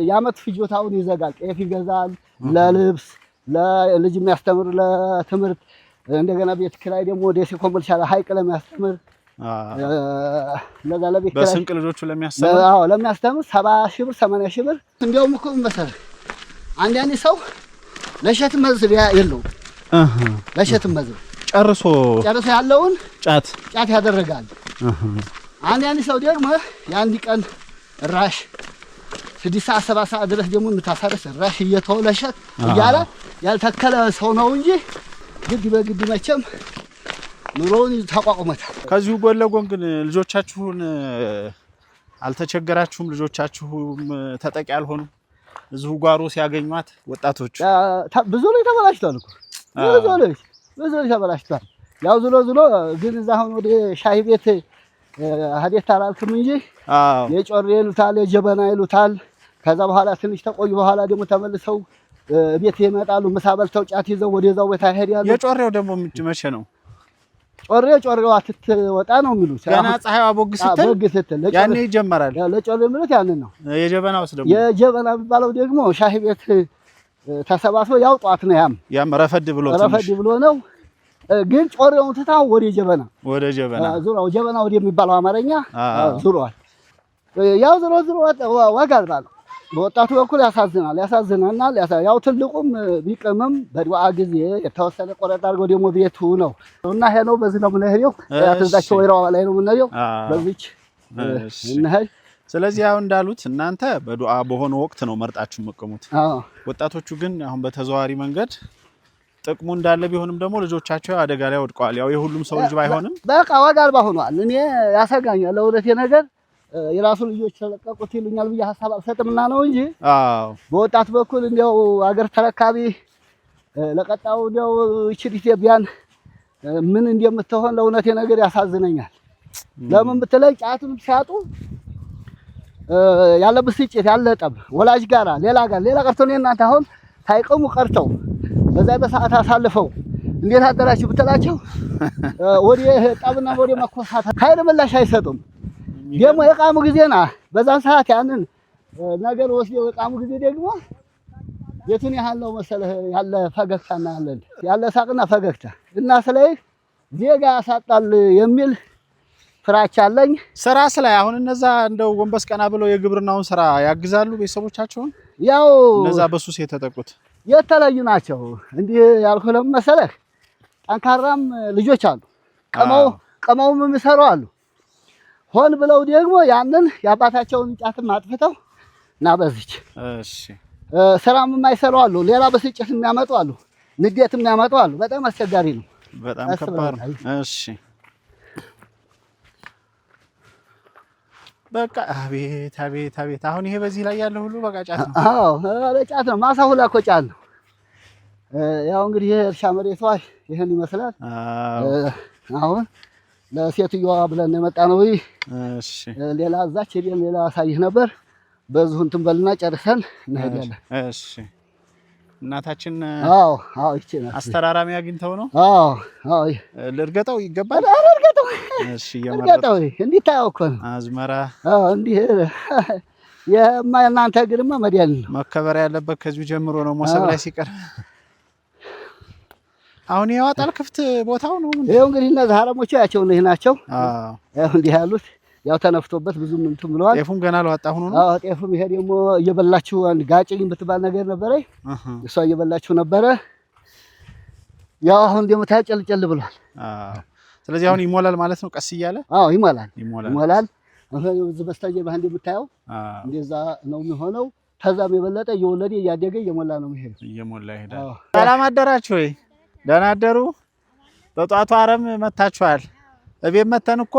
የአመት ፍጆታውን ይዘጋል። ጤፍ ይገዛል፣ ለልብስ ለልጅ የሚያስተምር ለትምህርት፣ እንደገና ቤት ኪራይ ደግሞ ደሴ ኮምቦልቻ ሀይቅ ለሚያስተምር ለዛ ለቤት ኪራይ በስንቅ ልጆቹ ለሚያስተምር 70 ሺህ ብር 80 ሺህ ብር። እንደውም እኮ መሰለህ አንዳንድ ሰው ለሸትም መዝሪያ የለውም። ለሸትም መዝሪያ ጨርሶ ያለውን ጫት ያደረጋል። አንዳንድ ሰው ደግሞ የአንድ ቀን ራሽ 6 ሰዓት 7 ሰዓት ድረስ ደግሞ የምታሳርስ ራሽ እየተወለሸት እያለ ያልተከለ ሰው ነው እንጂ ግድ በግድ መቼም ኑሮውን ተቋቁመታል። ከዚሁ ጎን ለጎን ግን ልጆቻችሁን አልተቸገራችሁም? ልጆቻችሁም ተጠቂ አልሆኑም? እዚሁ ጓሮ ሲያገኟት ወጣቶች ብዙ ልጅ ተበላሽቷል እኮ ብዙ ልጅ ተበላሽቷል። ያው ዝሎ ግን እዛ አሁን ወደ ሻይ ቤት ሀዴት አላልክም እንጂ የጮሬ ይሉታል የጀበና ይሉታል። ከዛ በኋላ ትንሽ ተቆዩ በኋላ ደግሞ ተመልሰው ቤት ይመጣሉ። ምሳ በልተው ጫት ይዘው ወደዛው ቦታ ይሄዳሉ። የጮሬው ደግሞ መቼ ነው? ጮሬዋ ስትወጣ ነው የሚሉት። ገና ፀሐይዋ ቦግ ስትል ያኔ ይጀመራል። ለጮሬ የሚሉት ያንን ነው። የጀበናውስ ደግሞ የጀበና የሚባለው ደግሞ ሻይ ቤት ተሰባስበው ያው ጧት ነው ያም ረፈድ ብሎ ነው። ግን ጮሬውን ትታው ወደ ጀበና ዙራው ጀበና ወደ የሚባለው አማርኛ ዙሯል። ያው ዝሮ ዋጋ አለው። በወጣቱ በኩል ያሳዝናል። ያው ትልቁም ቢቅምም በዱዓ ጊዜ የተወሰነ ቆረጥ አድርገው ደግሞ ቤቱ ነው እና ይሄ ነው። በዚህ ነው የምንሄደው። ያተዛቸው ወይራው ላይ ነው የምንሄደው። በዚች እንሄድ። ስለዚህ አሁን እንዳሉት እናንተ በዱዓ በሆነ ወቅት ነው መርጣችሁ መቀሙት። ወጣቶቹ ግን አሁን በተዘዋዋሪ መንገድ ጥቅሙ እንዳለ ቢሆንም ደግሞ ልጆቻቸው አደጋ ላይ ወድቀዋል። ያው የሁሉም ሰው ልጅ ባይሆንም በቃ ዋጋ አልባ ሆኗል። እኔ ያሰጋኛል ለወደቴ ነገር የራሱ ልጆች ተለቀቁት ይሉኛል ብዬ ሐሳብ አልሰጥምና ነው እንጂ በወጣት በኩል እንዲያው አገር ተረካቢ ለቀጣው እንዲያው እቺ ኢትዮጵያን ምን እንደምትሆን ለእውነቴ ነገር ያሳዝነኛል። ለምን ብትለይ ጫቱን ሲያጡ ያለ ብስጭት ያለ ጠብ ወላጅ ጋራ ሌላ ቀርቶ ነው እናንተ አሁን ሳይቀሙ ቀርተው በዛ በሰዓት አሳልፈው እንዴት አደራችሁ ብትላቸው ወደ ጠብና ወደ መኮሳት ኃይል ምላሽ አይሰጡም። ደግሞ የቃሙ ጊዜና በዛን ሰዓት ያንን ነገር ወስደው የቃሙ ጊዜ ደግሞ የቱን ያህል ነው መሰለህ ያለ ፈገግታና ያለ ሳቅና ፈገግታ እና ስለዚህ ዜጋ ያሳጣል የሚል ፍራቻ አለኝ። ስራስ ላይ አሁን እነዛ እንደው ጎንበስ ቀና ብለው የግብርናውን ስራ ያግዛሉ ቤተሰቦቻቸውን። ያው እነዛ በሱስ የተጠቁት የተለዩ ናቸው። እንዲህ ያልኩህ ለምን መሰለህ ጠንካራም ልጆች አሉ፣ ቀመውም የሚሰሩ አሉ። ሆን ብለው ደግሞ ያንን የአባታቸውን ጫትም አጥፍተው እና በዚች ስራም የማይሰሩ አሉ። ሌላ ብስጭት የሚያመጡ አሉ፣ ንዴት የሚያመጡ አሉ። በጣም አስቸጋሪ ነው። በጣም ከባድ ነው። እሺ በቃ አቤት አሁን ይሄ በዚህ ላይ ያለው ሁሉ በቃ ጫት ነው። አዎ ጫት ነው። ማሳ ሁላ እኮ ጫት ነው። ያው እንግዲህ እርሻ መሬቷ ይሄን ይመስላል። አሁን ለሴትዮዋ ብለን የመጣ ነው። እሺ ሌላ እዛች ሄደን ሌላ አሳይህ ነበር። በዚሁ እንትን በልና ጨርሰን እንሄዳለን። እሺ እናታችን አዎ እቺ ናት። አስተራራሚ አግኝተው ነው። አዎ ልርገጠው ይገባል። ልርገጠው። እሺ ልርገጠው። እንዲታየው እኮ ነው አዝመራ። እንዲህ የማናንተ ግርማ መዲያን ነው መከበር ያለበት ከዚሁ ጀምሮ ነው። ሞሰብ ላይ ሲቀር አሁን ያወጣል ክፍት ቦታው ነው። ይሄው እንግዲህ እነዚህ አረሞቹ ያቸው ነው ናቸው። ያው እንዲህ ያሉት ያው ተነፍቶበት ብዙም እንትን ብለዋል። ጤፉም ገና አልወጣ ሆኖ ነው። ጤፉም ይሄ ደግሞ እየበላችሁ አንድ ጋጭኝ ብትባል ነገር ነበረ። እሷ እየበላችሁ ነበረ። ያው አሁን ደግሞ ታጨልጨል ብሏል። ስለዚህ አሁን ይሞላል ማለት ነው። ቀስ እያለ ይሞላል። አሁን እዚህ በስተጀርባ እንደምታየው እንደዛ ነው የሚሆነው። ከዛም የበለጠ እየወለደ እያደገ እየሞላ ነው የሚሄደው። እየሞላ ይሄዳል። ሰላም አደራችሁ ወይ? ደህና አደሩ። በጧቱ አረም መታችኋል። እቤት መተን እኮ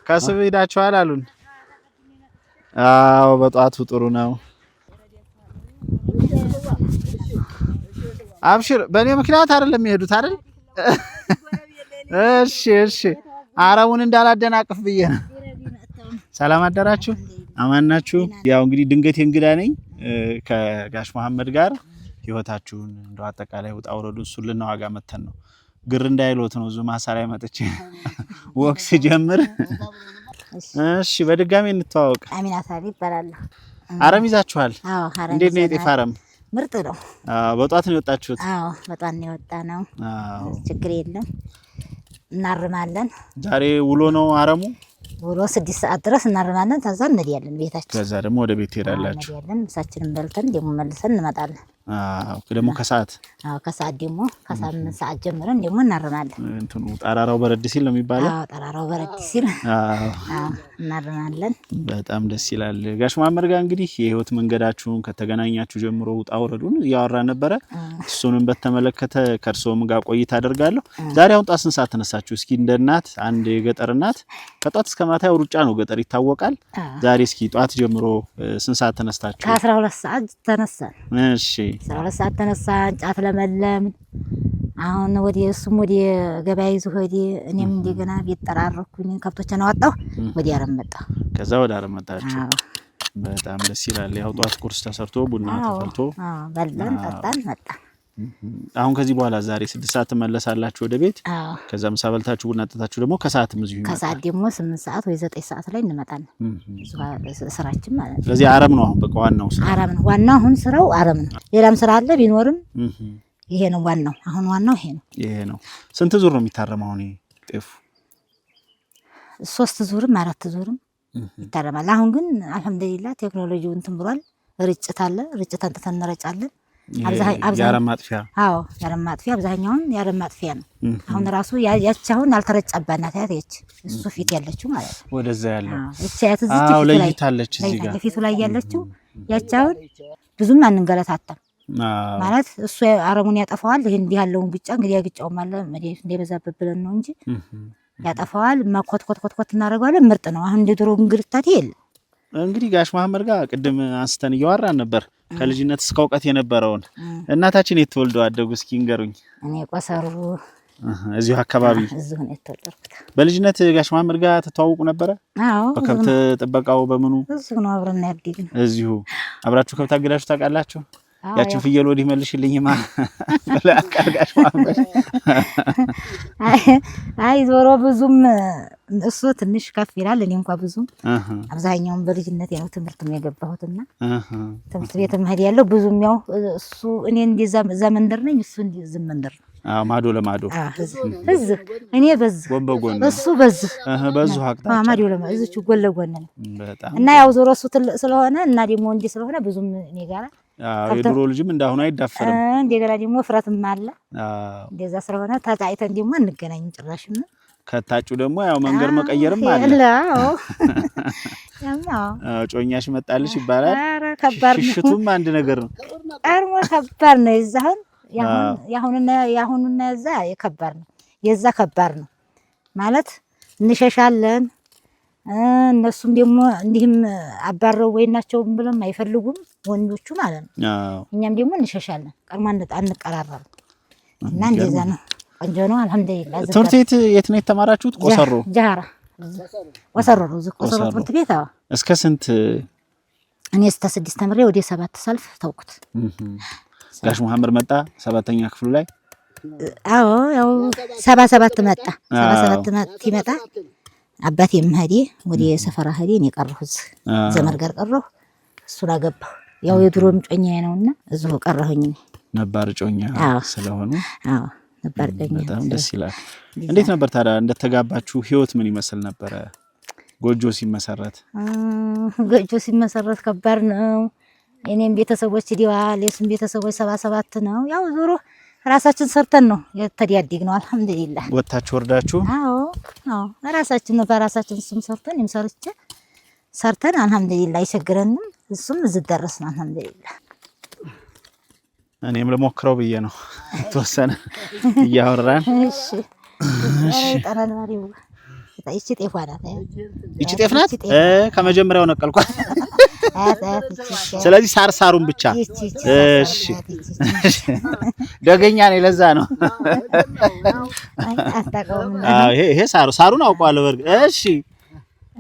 ከስብ ሄዳችኋል አሉን። አዎ በጧቱ ጥሩ ነው። አብሽር። በእኔ ምክንያት አይደለም የሚሄዱት አይደል? እሺ አረሙን እንዳላደናቅፍ ብዬ ነው። ሰላም አደራችሁ? አማን ናችሁ? ያው እንግዲህ ድንገት እንግዳ ነኝ ከጋሽ መሐመድ ጋር ህይወታችሁን እንደው አጠቃላይ ውጣ ውረዱን እሱን ልናዋጋ መተን ነው። ግር እንዳይሎት ነው እዚሁ ማሳ ላይ መጥቼ ወክስ ጀምር። እሺ በድጋሚ እንተዋወቅ። አሚናት አሊ ይባላል። አረም ይዛችኋል? አዎ አረም። እንዴት ነው የጤፍ አረም? ምርጥ ነው። በጧት ነው የወጣችሁት? አዎ በጧት ነው የወጣ ነው። ችግር የለም እናርማለን። ዛሬ ውሎ ነው አረሙ? ውሎ 6 ሰዓት ድረስ እናርማለን። ከዛ እንሄዳለን ቤታችን። ከዛ ደግሞ ወደ ቤት ትሄዳላችሁ? እንሄዳለን። ምሳችንን በልተን ደግሞ መልሰን እንመጣለን። ደግሞ ከሰዓት ከሰዓት ደግሞ ከ8 ሰዓት ጀምረን ደግሞ እናርማለን። እንትኑ ጠራራው በረድ ሲል ነው የሚባለው? ጠራራው በረድ ሲል እናርማለን። በጣም ደስ ይላል። ጋሽ መሐመድ ጋር እንግዲህ የህይወት መንገዳችሁን ከተገናኛችሁ ጀምሮ ውጣ ውረዱን እያወራ ነበረ። እሱንም በተመለከተ ከእርሶም ጋር ቆይታ አደርጋለሁ። ዛሬ አሁን ጧት ስንት ሰዓት ተነሳችሁ? እስኪ እንደ እናት አንድ የገጠር እናት ከጧት እስከ ማታ ሩጫ ነው ገጠር ይታወቃል። ዛሬ እስኪ ጧት ጀምሮ ስንት ሰዓት ተነስታችሁ? ከ12 ሰዓት ተነሳን። እሺ 12 ሰዓት ተነሳ ጫት ለመለም አሁን እሱም ወደ ገበያ ይዞ ሄደ እኔም እንደገና ቤት ጠራረኩኝ ከብቶችን አወጣሁ ወደ አረም መጣሁ ከዛ ወደ አረም መጣችሁ በጣም ደስ ይላል ያው ጧት ቁርስ ተሰርቶ ቡና ተፈልቶ በላን ጠጣን መጣን አሁን ከዚህ በኋላ ዛሬ 6 ሰዓት ተመለሳላችሁ ወደ ቤት ከዛ ምሳ በልታችሁ ቡና ጠጣችሁ ደግሞ ከሰዓትም እዚሁ ይመጣል ከሰዓት ደግሞ 8 ሰዓት ወይ 9 ሰዓት ላይ እንመጣለን ስራችን ማለት ነው ስለዚህ አረም ነው አሁን በቃ ዋናው ስራ አረም ነው ዋናው አሁን ስራው አረም ነው ሌላም ስራ አለ ቢኖርም ይሄ ነው ዋናው አሁን ዋናው ይሄ ነው ስንት ዙር ነው የሚታረመው አሁን ጤፉ 3 ዙርም 4 ዙርም ይታረማል አሁን ግን አልহামዱሊላህ ቴክኖሎጂው እንትን ብሏል ርጭት አለ ርጭት አንተን እንረጫለን ያረም ማጥፊያ ያረም ማጥፊያ አብዛኛውን ያረም ማጥፊያ ነው አሁን ራሱ ያቻውን አልተረጨባና ታያት እሱ ፊት ያለችው ማለት ነው ወደዛ ያለው እቺ ያትዝች ለይታለች እዚህ ጋር ፊቱ ላይ ያለችው ያቻውን ብዙም አንንገለታተም ማለት እሱ አረሙን ያጠፋዋል ይሄን እንዲህ ያለውን ግጫ እንግዲህ ያግጫው ማለት መድኃኒት እንደበዛበት ብለን ነው እንጂ ያጠፋዋል ማኮትኮት እናደርጋለን ምርጥ ነው አሁን እንደድሮ እንግልታት የለ እንግዲህ ጋሽ መሐመድ ጋር ቅድም አንስተን እያወራን ነበር ከልጅነት እስከ ዕውቀት የነበረውን እናታችን የተወልደው አደጉ እስኪ እንገሩኝ እኔ ቆሰሩ እዚሁ አካባቢ እዚሁ ነው የተወለድኩት በልጅነት ጋሽ መሐመድ ጋር ተተዋውቁ ነበር አዎ በከብት ጥበቃው በመኑ እዚሁ ነው አብረን ያደግን እዚሁ አብራችሁ ከብት አገዳችሁ ታውቃላችሁ ያችን ፍየል ወዲህ መልሽልኝማ ለአቃርጋሽ መሐመድ አይ ዞሮ ብዙም እሱ ትንሽ ከፍ ይላል እኔ እንኳን ብዙም አብዛኛውን በልጅነት ያው ትምህርት ነው የገባሁትና ትምህርት ቤት መሄድ ያለው ብዙም ያው እሱ እኔ እንደዛ ዘመንደር ነኝ እሱ እንደዛ መንደር ማዶ ለማዶ እዚህ እኔ በዚህ ወንበጎን እሱ በዚህ አቅጣጫ ማዶ ለማዶ እዚች ጎን ለጎን ነው እና ያው ዞሮ እሱ ስለሆነ እና ደግሞ እንዴ ስለሆነ ብዙም እኔ ጋር የድሮ ልጅም እንዳሁን አይዳፈርም እንደገና ደግሞ ፍራትም አለ እንደዛ ስለሆነ ታጣይተን ደግሞ እንገናኝ ጭራሽም ከታጩ ደግሞ ያው መንገር መቀየርም አለ ጮኛሽ መጣልሽ ይባላል ኧረ ከባድ ነው ሽሽቱም አንድ ነገር ነው አርሞ ከባድ ነው ይዛሁን ያሁንና ያዛ የከባድ ነው የዛ ከባድ ነው ማለት እንሸሻለን እነሱም ደግሞ እንዲህም አባረው ወይናቸው ብለም አይፈልጉም ወንዶቹ ማለት ነው እኛም ደግሞ እንሸሻለን ቀርማን አንቀራራም እና እንደዛ ነው ቆንጆ ነው አልহামዱሊላህ ትምህርት ቤት የት ነው የተማራችሁት ቆሰሮ ጃራ ቆሰሮ ትምህርት ቤት እስከ ስንት እኔ እስከ 6 ተምሬ ወደ 7 ሰልፍ ተውኩት ጋሽ መሐመድ መጣ 7ኛ ክፍሉ ላይ ያው 77 መጣ 77 ይመጣ አባቴ መሄዴ ወደ ሰፈራ ሄዴ እኔ ቀረሁ ዘመድ ጋር ቀረሁ እሱን አገባሁ ያው የድሮም ጮኛዬ ነውና እዚሁ ቀረሁኝ ነባር ጮኛ ስለሆነ ነባር ጮኛ በጣም ደስ ይላል እንዴት ነበር ታዲያ እንደተጋባችሁ ህይወት ምን ይመስል ነበር ጎጆ ሲመሰረት ከባድ ነው እኔም ቤተሰቦች ዲዋል የሱም ቤተሰቦች 77 ነው ያው ዞሮ ራሳችን ሰርተን ነው የተዲያዲግ ነው አልহামዱሊላህ ወጣችሁ ወርዳችሁ አዎ ራሳችን ነው በራሳችን ስም ሰርተን አልহামዱሊላህ ይቸግረንም እሱም እዚህ ደረስን አልহামዱሊላህ እኔም ለሞክረው ብዬ ነው ተወሰነ እያወራን እሺ ጠራናሪው ይቺ ጤፍ ናት ይቺ ጤፍ ናት ከመጀመሪያው ነቀልኳት ስለዚህ ሳሩን ብቻ እሺ ደገኛ ነኝ ለዛ ነው ይሄ ሳሩን አውቀዋለሁ በርግ እሺ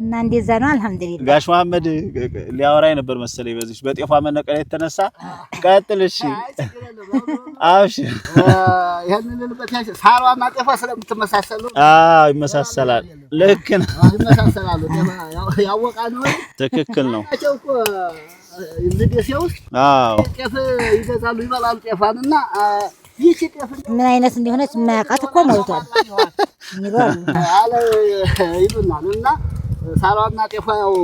እና እንደዛ ነው አልহামዱሊላህ ጋሽ መሐመድ ሊያወራኝ ነበር መሰለኝ በዚህ በጤፏ መነቀል የተነሳ ቀጥል እሺ አውሽ ያንን ልበታ ሳሯና ጤፏ ስለምትመሳሰሉ ይመሳሰላል ልክ ነው ይመሳሰላሉ ያወቃ ነው ትክክል ነው ልደሴው ጤፍ ይገዛሉ ይበላሉ ጤፋንና ይቺ ጤፍ ምን አይነት እንደሆነች ማያውቃት እኮ ሞልቷል አለ ይሉናልና ሳሯና ጤፋው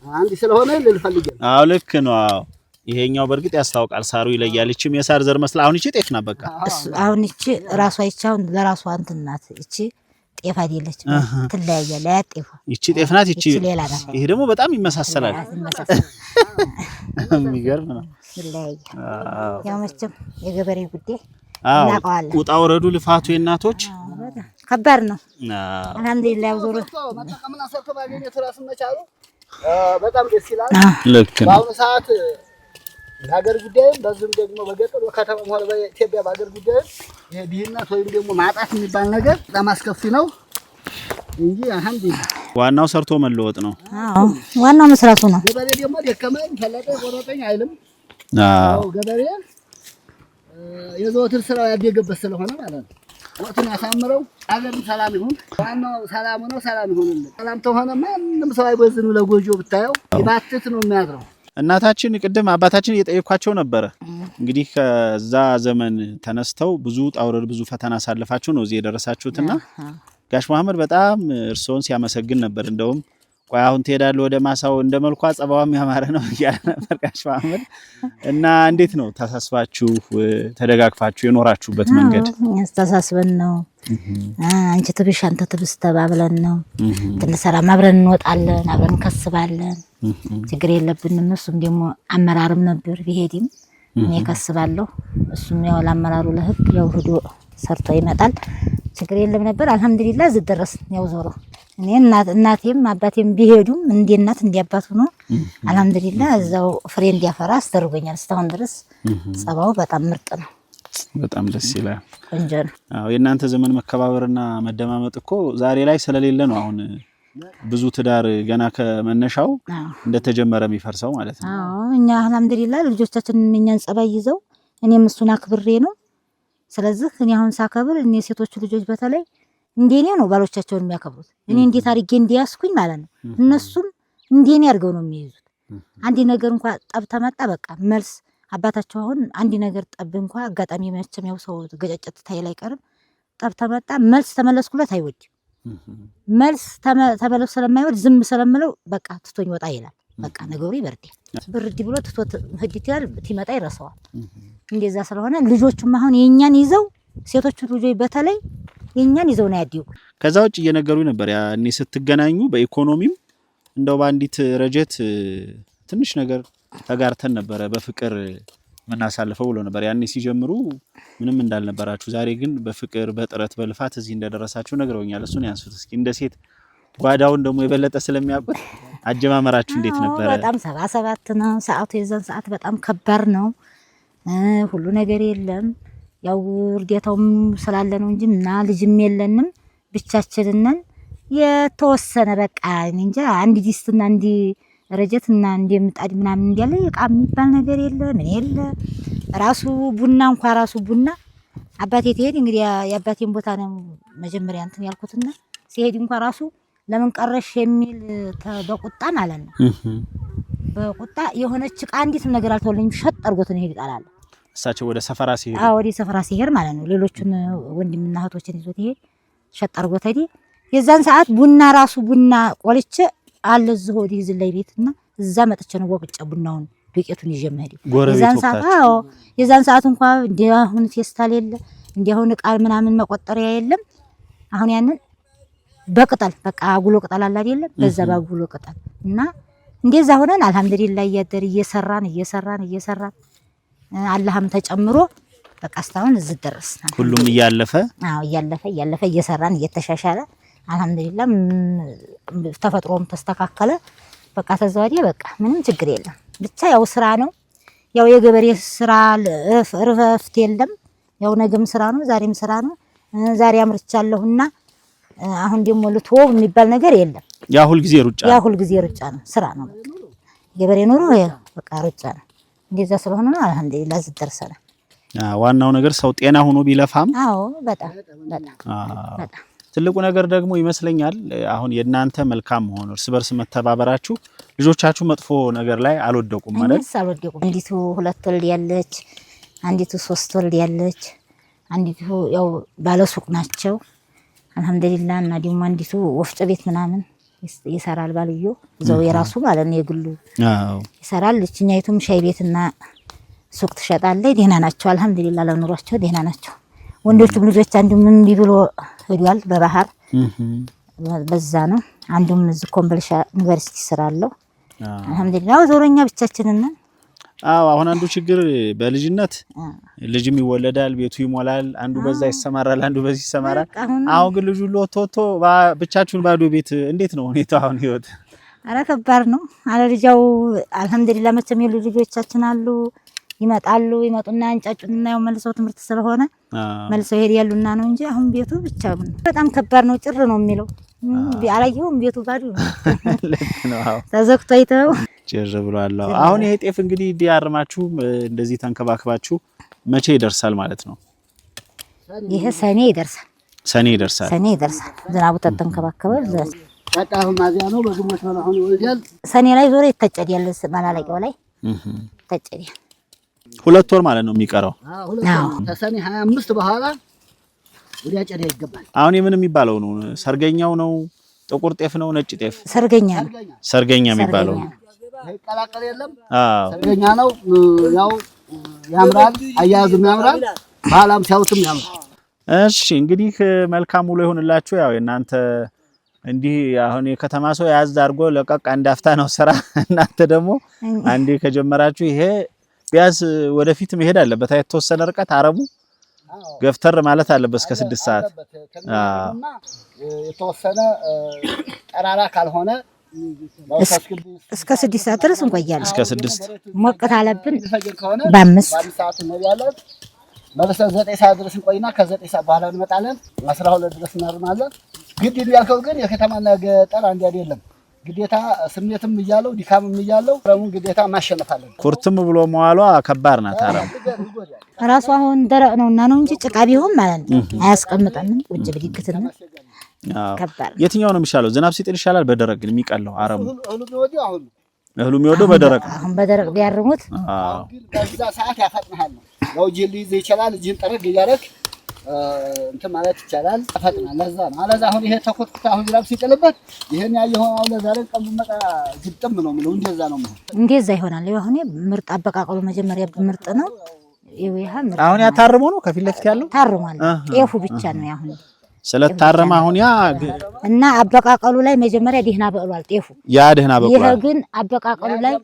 አንድ ስለሆነ ልፈልግ ልክ ነው ይሄኛው በርግጥ ያስታውቃል ሳሩ ይለያል እቺም የሳር ዘር መስላ አሁን እቺ ጤፍ ናት በቃ አሁን እቺ ራሷ ይቻውን ለራሷ እንትናት እቺ ጤፍ አይደለች ትለያያለ ያጤፉ እቺ ጤፍ ናት እቺ ይሄ ደግሞ በጣም ይመሳሰላል የሚገርም ነው ያው መቼም የገበሬ ጉዳይ እናውቀዋለን ውጣ ወረዱ ልፋቱ የእናቶች ከባድ ነው አልহামዱሊላህ ዞሮ መጠቀምና ሰርቶ ባገኘ ተራስ መቻሉ በጣም ደስ ይላል ልክ ነው በአሁኑ ሰዓት በሀገር ጉዳይም በዚህም ደግሞ በገጠር ከተማም ሆነ በኢትዮጵያ በሀገር ጉዳይም ድህነት ወይም ደግሞ ማጣት የሚባል ነገር በጣም አስከፊ ነው እንጂ አልሐምዱሊላህ ዋናው ሰርቶ መለወጥ ነው። አዎ ዋናው መስራቱ ነው። ገበሬ ደግሞ ደከመኝ ፈለጠኝ ቆረጠኝ አይልም። አዎ ገበሬ የዘወትር ስራው ያደገበት ስለሆነ ማለት ነው። ወጥን ያሳምረው አገር ሰላም ይሁን። ዋናው ሰላም ነው። ሰላም ይሁንልን። ሰላም ተሆነ ማንም ሰው አይበዝም። ለጎጆው ብታየው ይባትት ነው የሚያድረው። እናታችን ቅድም አባታችን እየጠየኳቸው ነበረ። እንግዲህ ከዛ ዘመን ተነስተው ብዙ ጣውረድ ብዙ ፈተና አሳልፋችሁ ነው እዚህ የደረሳችሁትና ጋሽ መሐመድ በጣም እርሶን ሲያመሰግን ነበር። እንደውም ቆይ አሁን ትሄዳለህ ወደ ማሳው እንደመልኳ ጸባዋም ያማረ ነው እያለ ነበር ጋሽ መሐመድ። እና እንዴት ነው ተሳስባችሁ ተደጋግፋችሁ የኖራችሁበት መንገድ? ተሳስበን ነው። አንቺ ትብሽ አንተ ትብስ ተባብለን ነው። ትንሰራም አብረን እንወጣለን፣ አብረን እንከስባለን። ችግር የለብንም። እሱም ደግሞ አመራርም ነበር ቢሄድም እኔ ከስባለሁ፣ እሱም ያው ለአመራሩ ለህግ ያው ሄዶ ሰርቶ ይመጣል። ችግር የለም ነበር። አልহামዱሊላህ እዚህ ደረስን። ያው ዞሮ እኔ እናቴም አባቴም ቢሄዱም እንደ እናት እንደ አባቱ ነው። አልহামዱሊላህ እዛው ፍሬ እንዲያፈራ አስደርጎኛል። እስካሁን ድረስ ጸባው በጣም ምርጥ ነው። በጣም ደስ ይላል። ቆንጆ ነው። አዎ የእናንተ ዘመን መከባበርና መደማመጥ እኮ ዛሬ ላይ ስለሌለ ነው አሁን ብዙ ትዳር ገና ከመነሻው እንደተጀመረ የሚፈርሰው ማለት ነው። አዎ እኛ አልহামዱሊላህ ልጆቻችን እኛን ጸባይ ይዘው እኔም እሱን አክብሬ ነው። ስለዚህ እኔ አሁን ሳከብር እኔ ሴቶቹ ልጆች በተለይ እንደኔ ነው ባሎቻቸውን የሚያከብሩት። እኔ እንዴት አድርጌ እንዲያስኩኝ ማለት ነው እነሱም እንደኔ አድርገው ነው የሚይዙት። አንድ ነገር እንኳን ጠብ ተመጣ በቃ መልስ አባታቸው አሁን አንድ ነገር ጠብ እንኳን አጋጣሚ መቼም ያው ሰው ገጨጨት ታይል አይቀርም። ጠብ ተመጣ መልስ ተመለስኩለት አይወድም። መልስ ተመለስ ስለማይወድ ዝም ስለምለው በቃ ትቶኝ ወጣ ይላል። በቃ ነገሩ ይበርዳል። ብርድ ብሎ ትቶት ህዲት ይላል ትመጣ ይረሳዋል። እንደዛ ስለሆነ ልጆቹም አሁን የኛን ይዘው ሴቶቹ ልጆች በተለይ የኛን ይዘው ነው ያዲው። ከዛ ውጭ እየነገሩኝ ነበር ያኔ ስትገናኙ በኢኮኖሚም እንደው ባንዲት ረጀት ትንሽ ነገር ተጋርተን ነበር በፍቅር ምናሳልፈው ብሎ ነበር። ያኔ ሲጀምሩ ምንም እንዳልነበራችሁ ዛሬ ግን በፍቅር በጥረት በልፋት እዚህ እንደደረሳችሁ ነግረውኛል። እሱን ያንሱት እስኪ እንደ ሴት ጓዳውን ደግሞ የበለጠ ስለሚያውቁት አጀማመራችሁ እንዴት ነበር? በጣም 77 ነው ሰዓቱ። የዛን ሰዓት በጣም ከባድ ነው። ሁሉ ነገር የለም። ያው እርዳታውም ስላለ ነው እንጂ እና ልጅም የለንም ብቻችንን ነን። የተወሰነ በቃ እንጃ አንድ ዲስትና አንድ ረጀትና እንደ ምጣድ ምናምን እንዲያለ እቃ የሚባል ነገር የለ ምን የለ። ራሱ ቡና እንኳን ራሱ ቡና አባቴ ትሄድ እንግዲህ የአባቴን ቦታ ነው መጀመሪያ እንትን ያልኩትና ሲሄድ እንኳን ራሱ ለምን ቀረሽ የሚል በቁጣ ማለት ነው። በቁጣ የሆነች እቃ አንዲት ነገር አልተወለኝም ሸጥ አርጎት ነው ይሄድ ይጣላል። እሳቸው ወደ ሰፈራ ሲሄድ ወደ ሰፈራ ሲሄድ ማለት ነው ሌሎቹን ወንድምና እህቶችን ይዞት ይሄድ ሸጥ አርጎት ሄዲ። የዛን ሰዓት ቡና ራሱ ቡና ቆልቼ አለ እዚህ ወዲህ ዝላይ ቤትና እዛ መጥቼ ነው ወቅጫ ቡናውን ዱቄቱን ይዤ መሄድ። የዛን ሰዓት የዛን ሰዓት እንኳን እንዲያሁን ፌስታል የለ እንዲያሁን ቃል ምናምን መቆጠሪያ የለም። አሁን ያንን በቅጠል በቃ አጉሎ ቅጠል አለ አይደለም በዛ ባጉሎ ቅጠል እና እንደዛ ሆነን አልহামዱሊላህ እያደር እየሰራን አላህም ተጨምሮ በቃ እስካሁን እዚህ ደረስን። ሁሉም እያለፈ እያለፈ እየሰራን እየተሻሻለ አልহামዱሊላህ ተፈጥሮም ተስተካከለ። በቃ ተዛወዲያ በቃ ምንም ችግር የለም። ብቻ ያው ስራ ነው። ያው የገበሬ ስራ እረፍት የለም። ያው ነገም ስራ ነው፣ ዛሬም ስራ ነው። ዛሬ አምርቻለሁና አሁን ደግሞ ልትወው የሚባል ነገር የለም። ያ ሁሉ ጊዜ ሩጫ ነው፣ ስራ ነው። በቃ ገበሬ ኑሮ በቃ ሩጫ ነው። እንደዛ ስለሆነ ነው አልহামዱሊላህ እዚህ ደርሰናል። ዋናው ነገር ሰው ጤና ሆኖ ቢለፋም በጣም ትልቁ ነገር ደግሞ ይመስለኛል አሁን የእናንተ መልካም መሆን እርስ በርስ መተባበራችሁ ልጆቻችሁ መጥፎ ነገር ላይ አልወደቁም ማለት አልወደቁም። አንዲቱ 2 ወልድ ያለች፣ አንዲቱ 3 ወልድ ያለች፣ አንዲቱ ያው ባለሱቅ ናቸው አልহামዱሊላህ። እና ደግሞ አንዲቱ ወፍጮ ቤት ምናምን ይሰራል ባልዮ ዘው የራሱ ማለት ነው የግሉ ይሰራል። እኛይቱም ሻይ ቤትና ሱቅ ትሸጣለች። ደህና ናቸው አልহামዱሊላህ። ለኑሯቸው ደህና ናቸው። ወንዶቹም ልጆች አንዱም ቢብሎ ሄዷል በባህር በዛ ነው። አንዱም እዚህ ኮምቦልቻ ዩኒቨርሲቲ ስራለው አልহামዱሊላህ። ዞሮኛ ብቻችንን ነን። አሁን አንዱ ችግር በልጅነት ልጅም ይወለዳል፣ ቤቱ ይሞላል፣ አንዱ በዛ ይሰማራል፣ አንዱ በዚህ ይሰማራል። አሁን ግን ልጁ ሎቶቶ ብቻችሁን ባዶ ቤት እንዴት ነው ሁኔታው አሁን ህይወት? አረ ከባድ ነው። አለ ልጅው አልহামዱሊላህ መቼም የሉ ልጆቻችን አሉ ይመጣሉ ይመጡና እንጫጩና ያው መልሰው ትምህርት ስለሆነ መልሰው ይሄዳሉና ነው እንጂ አሁን ቤቱ ብቻ በጣም ከባድ ነው። ጭር ነው የሚለው አላየሁም። ቤቱ ባዶ ልክ ነው። አዎ ተዘግቶ አይተው ጭር ብሏል። አሁን ይሄ ጤፍ እንግዲህ ዲያርማችሁ እንደዚህ ተንከባክባችሁ መቼ ይደርሳል ማለት ነው? ይሄ ሰኔ ይደርሳል። ሰኔ ይደርሳል። ሰኔ ይደርሳል። ዝናቡ ተተንከባከበ ቀጣሁ ማዚያ ነው። በግሞች ነው አሁን ይወልዳል። ሰኔ ላይ ዞሮ ይተጨዳል። ማላለቂያው ላይ ይተጨዳል። 2 ወር ማለት ነው የሚቀረው። አዎ ከሰኔ 25 በኋላ ወዲያ ጨዳ ይገባል። አሁን የምን የሚባለው ነው? ሰርገኛው ነው? ጥቁር ጤፍ ነው? ነጭ ጤፍ? ሰርገኛ ነው። ሰርገኛ የሚባለው ይቀላቀል የለም። አዎ ሰርገኛ ነው። ያው ያምራል፣ አያያዙም ያምራል፣ ባህላም ሲያውትም ያምራል። እሺ እንግዲህ መልካም ውሎ ይሁንላችሁ። ያው እናንተ እንዲህ አሁን የከተማ ሰው ያዝ አድርጎ ለቀቅ አንዳፍታ ነው ስራ። እናንተ ደግሞ አንዴ ከጀመራችሁ ይሄ ቢያዝ ወደፊት መሄድ አለበት። የተወሰነ ርቀት አረሙ ገፍተር ማለት አለበት እስከ 6 ሰዓት። የተወሰነ ጠራራ ካልሆነ እስከ 6 ሰዓት ድረስ እንቆያለን። እስከ 6 ሞቅት አለብን። በ5 ሰዓት እንሄዳለን። መልሰን 9 ሰዓት ድረስ እንቆይና ከ9 ሰዓት በኋላ እንመጣለን። 12 ድረስ እናርማለን። ግድ ያልከው ግን የከተማና ገጠር አንድ አይደለም። ግዴታ ስሜትም እያለው ድካምም እያለው ረሙን ግዴታ ማሸነፍ አለን። ኩርትም ብሎ መዋሏ ከባድ ናት። አረም ራሱ አሁን ደረቅ ነውና ነው እንጂ ጭቃ ቢሆን ማለት ነው አያስቀምጠንም። ቁጭ ብድግትና ከባድ። የትኛው ነው የሚሻለው? ዝናብ ሲጥል ይሻላል በደረቅ ግን የሚቀለው አረሙ? እህሉ የሚወደው በደረቅ። አሁን በደረቅ ቢያርሙት በዛ ሰዓት ያፈጥናል። ያው ጅል ሊይዝ ይችላል። እጅን ጠረግ እያደረግ እንትን ማለት ይቻላል። ያፈጥናል። ለዛ ነው። አለዛ አሁን ይሄ ተኮትኩት አሁን ዝናብ ሲጥልበት ይሄን ያየው አሁን ለዛሬ ቀን መጣ ግጥም ነው የሚለው። እንደዛ ነው ማለት እንደዛ ይሆናል። ይሄ አሁን ምርጥ አበቃቀሉ መጀመሪያ ምርጥ ነው። ይሄ ምርጥ አሁን ያታረመው ነው ከፊት ለፊት ያለው ታርሟል። ጤፉ ብቻ ነው ያሁን ስለታረመ አሁን ያ እና አበቃቀሉ ላይ መጀመሪያ ደህና በቅሏል ጤፉ። ያ ደህና በቅሏል። ይሄ ግን አበቃቀሉ ላይ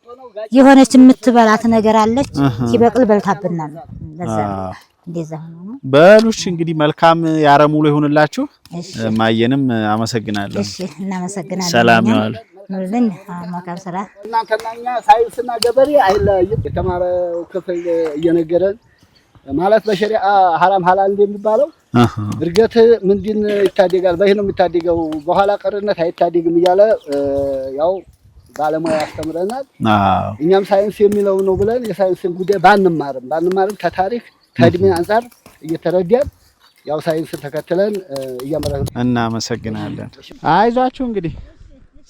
የሆነች የምትበላት ነገር አለች። ሲበቅል በልታብናል። ለዛ እንደዛ ነው። በሉሽ እንግዲህ መልካም ያረሙ ላይ ሆነላችሁ። ማየንም አመሰግናለሁ። እሺ እናመሰግናለን። ሰላም ይዋል ኑልን ማካም ስራ እናንተናኛ ሳይንስና ገበሬ አይለያይም። የተማረው ክፍል እየነገረን ማለት በሸሪዓ ሐራም ሐላል እንደሚባለው እርገት ምንድን ይታደጋል በይህ ነው የሚታደገው፣ በኋላ ቀርነት አይታደግም እያለ ያው ባለሙያ ያስተምረናል። እኛም ሳይንስ የሚለው ነው ብለን የሳይንስን ጉዳይ ባንማርም ከታሪክ ከእድሜ አንፃር እየተረዳን ያው ሳይንስን ተከትለን እያመረን እናመሰግናለን። አይዟችሁ እንግዲህ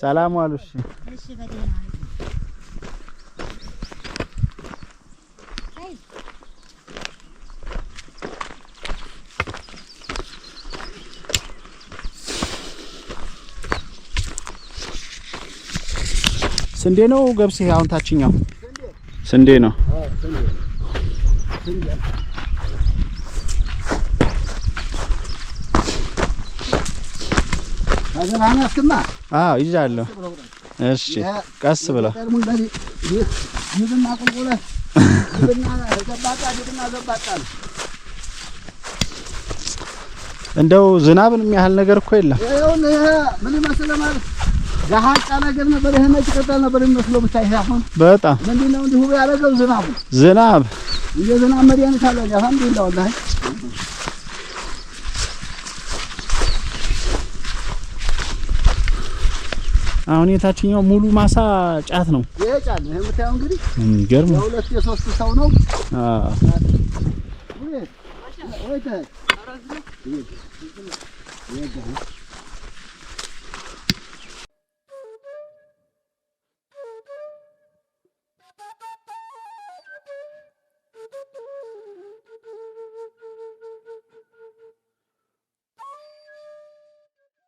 ሰላም ዋሉ። እሺ ስንዴ ነው ገብስ? አሁን ታችኛው ስንዴ ነው። አዎ ይዣለሁ። እሺ ቀስ ብለው እንደው ዝናብን የሚያህል ነገር እኮ የለም። ምን መሰለህ ማለት ጋሃጫ ነገር ነበር። ይሄ ነጭ ቅጠል ነበር የሚመስለው ብታይ አሁን በጣም ምንድነው እንዲሁ ያደረገው ዝናብ የዝናብ መድኃኒት አለ። አልሐምዱሊላህ ወላሂ አሁን የታችኛው ሙሉ ማሳ ጫት ነው። ይሄ ጫት ነው የምታየው። እንግዲህ የሚገርም የሁለት የሶስት ሰው ነው። ወይ